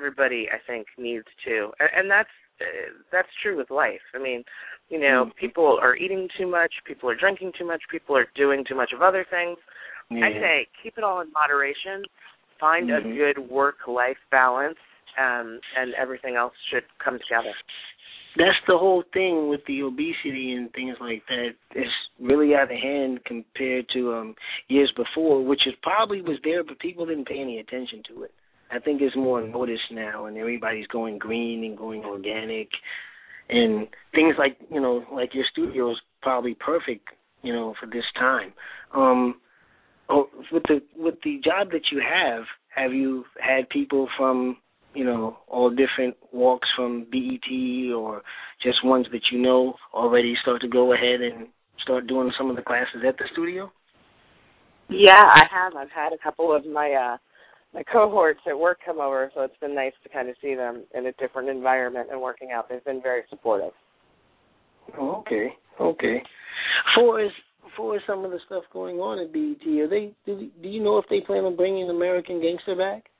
everybody, I think, needs to. And that's true with life. I mean, people are eating too much, people are drinking too much, people are doing too much of other things. I say keep it all in moderation, find a good work-life balance, and everything else should come together. That's the whole thing with the obesity and things like that. It's really out of hand compared to years before, which is probably was there, but people didn't pay any attention to it. I think it's more noticed now, and everybody's going green and going organic, and things like like your studio is probably perfect, for this time. With the job that you have you had people from all different walks from BET or just ones that already start to go ahead and start doing some of the classes at the studio? Yeah, I have. I've had a couple of my cohorts at work come over, so it's been nice to kind of see them in a different environment and working out. They've been very supportive. Oh, okay. For some of the stuff going on at BET, do you know if they plan on bringing American Gangster back?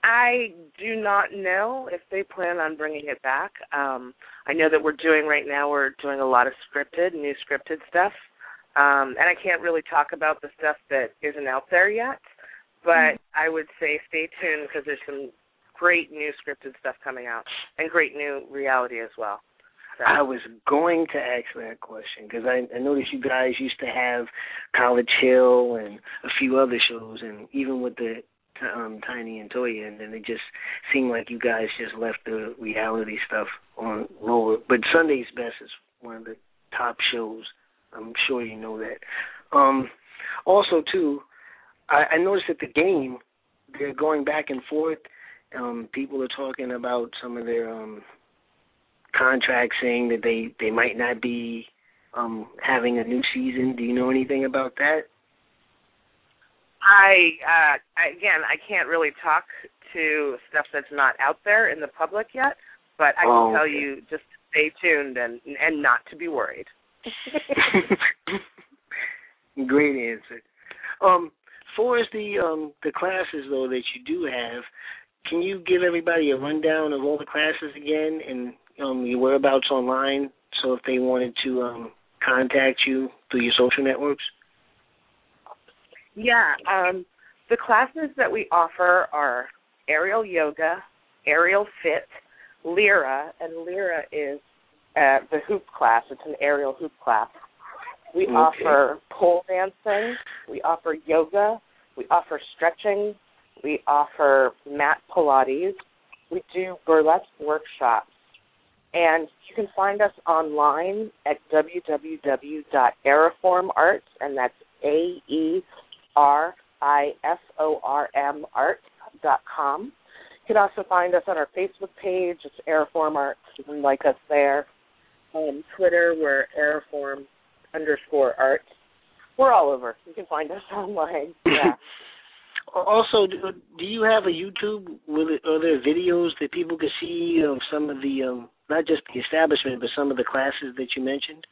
I do not know if they plan on bringing it back. I know that we're doing a lot of new scripted stuff, and I can't really talk about the stuff that isn't out there yet, but I would say stay tuned because there's some great new scripted stuff coming out and great new reality as well. So. I was going to ask that question because I noticed you guys used to have College Hill and a few other shows, and even with the Tiny and Toya, and then it just seemed like you guys just left the reality stuff on lower. But Sunday's Best is one of the top shows. I'm sure you know that. Also, too, I noticed at the game, they're going back and forth. People are talking about some of their contracts, saying that they might not be having a new season. Do you know anything about that? I can't really talk to stuff that's not out there in the public yet, but I can tell you just stay tuned and not to be worried. Great answer. For as the classes, though, that you do have, can you give everybody a rundown of all the classes again and your whereabouts online, so if they wanted to contact you through your social networks? Yeah, the classes that we offer are aerial yoga, aerial fit, Lyra, and Lyra is the hoop class. It's an aerial hoop class. We offer pole dancing, we offer yoga, we offer stretching, we offer mat Pilates, we do burlesque workshops, and you can find us online at www.aeriformarts, and that's AERIFORM art.com. You can also find us on our Facebook page. It's Aeriform Arts. You can like us there. On Twitter, we're Aeriform_art. We're all over. You can find us online. Yeah. Also, do you have a YouTube? Are there videos that people can see of some of the, not just the establishment, but some of the classes that you mentioned?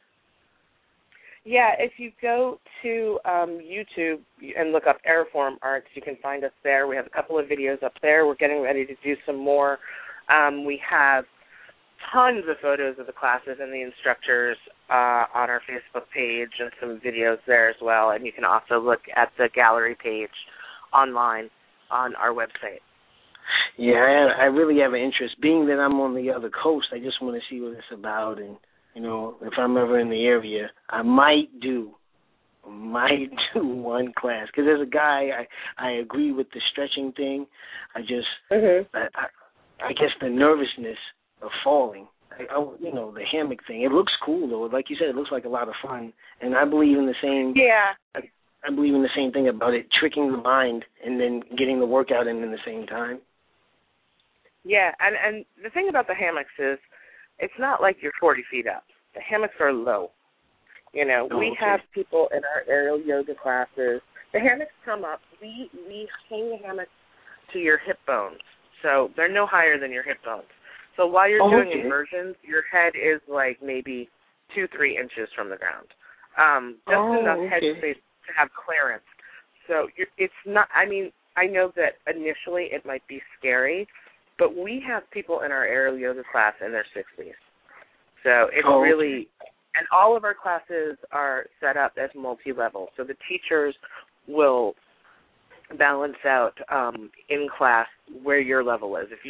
Yeah, if you go to YouTube and look up Aeriform Arts, you can find us there. We have a couple of videos up there. We're getting ready to do some more. We have tons of photos of the classes and the instructors on our Facebook page and some videos there as well. And you can also look at the gallery page online on our website. Yeah, I really have an interest. Being that I'm on the other coast, I just want to see what it's about. And, if I'm ever in the area, I might do one class. Because as a guy, I agree with the stretching thing. I just, I guess the nervousness of falling, the hammock thing, it looks cool, though. Like you said, it looks like a lot of fun. And I believe in the same... Yeah. I believe in the same thing about it, tricking the mind and then getting the workout in the same time. Yeah, and the thing about the hammocks is it's not like you're 40 feet up. The hammocks are low. We have people in our aerial yoga classes. The hammocks come up. We hang the hammocks to your hip bones, so they're no higher than your hip bones. So while you're doing inversions, your head is like maybe 2-3 inches from the ground. Just enough head space to have clearance. So it's not, I I know that initially it might be scary, but we have people in our aerial yoga class in their 60s. So it's really, and all of our classes are set up as multi-level. So the teachers will balance out in class where your level is. If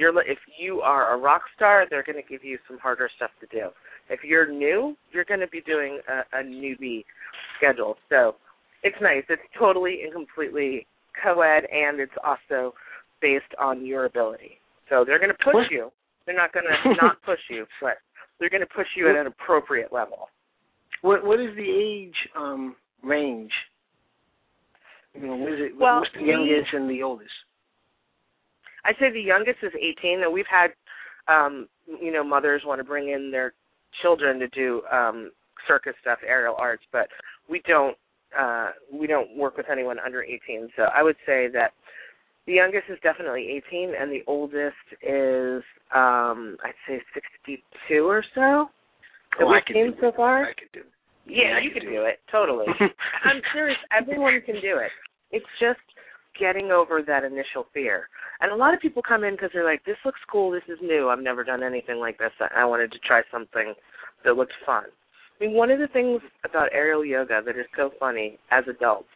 you are a rock star, they're going to give you some harder stuff to do. If you're new, you're going to be doing a newbie schedule. So it's nice. It's totally and completely co-ed, and it's also based on your ability. So they're going to push you. They're not going to not push you, but they're going to push you at an appropriate level. What is the age range? What is it? What's the youngest and the oldest? I'd say the youngest is 18, and we've had, mothers want to bring in their children to do circus stuff, aerial arts, but we don't work with anyone under 18. So I would say that the youngest is definitely 18, and the oldest is, I'd say 62 or so that we've seen so far. I could do it. Yeah, you can do it, totally. I'm serious, everyone can do it. It's just getting over that initial fear. And a lot of people come in because they're like, this looks cool, this is new, I've never done anything like this, I wanted to try something that looks fun. I mean, one of the things about aerial yoga that is so funny as adults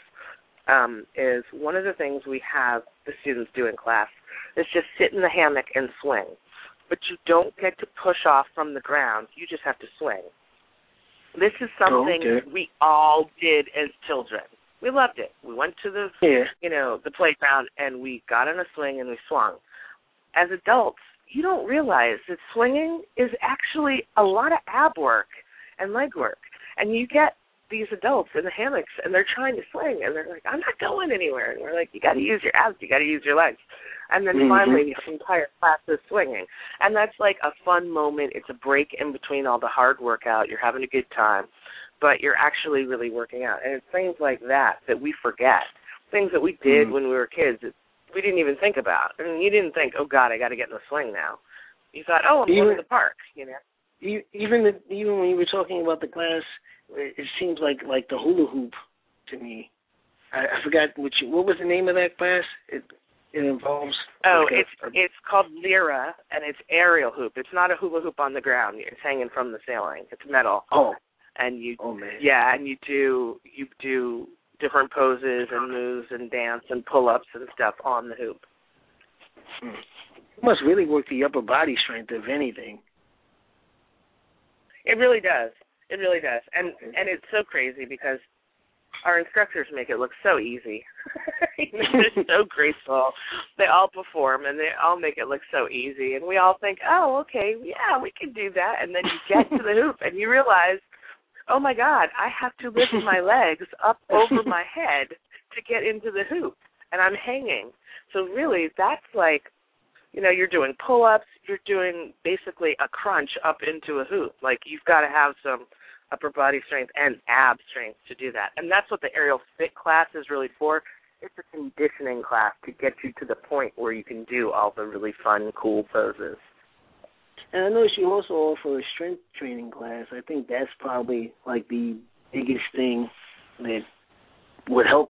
is one of the things we have the students do in class is just sit in the hammock and swing. But you don't get to push off from the ground, you just have to swing. This is something we all did as children. We loved it. We went to the the playground and we got on a swing and we swung. As adults, you don't realize that swinging is actually a lot of ab work and leg work. And you get these adults in the hammocks and they're trying to swing and they're like, I'm not going anywhere. And we're like, you got to use your abs, you got to use your legs. And then finally the entire class is swinging. And that's like a fun moment. It's a break in between all the hard workout. You're having a good time, but you're actually really working out. And it's things like that we forget, things that we did when we were kids that we didn't even think about. I mean, you didn't think, oh, God, I got to get in the swing now. You thought, oh, I'm going to the park, Even when you were talking about the class, it seems like the hula hoop to me. I forgot what was the name of that class? It involves. Oh, it's called Lea, and it's aerial hoop. It's not a hula hoop on the ground. It's hanging from the ceiling. It's metal. Oh. And you. Oh man. Yeah, and you do different poses and moves and dance and pull-ups and stuff on the hoop. It must really work the upper body strength, if anything. It really does. It really does. And it's so crazy because our instructors make it look so easy. They're so graceful. They all perform, and they all make it look so easy. And we all think, oh, okay, yeah, we can do that. And then you get to the hoop, and you realize, oh, my God, I have to lift my legs up over my head to get into the hoop, and I'm hanging. So really, that's like, you're doing pull-ups, you're doing basically a crunch up into a hoop. Like, you've got to have some upper body strength and ab strength to do that. And that's what the aerial fit class is really for. It's a conditioning class to get you to the point where you can do all the really fun, cool poses. And I noticed you also offer a strength training class. I think that's probably like the biggest thing that would help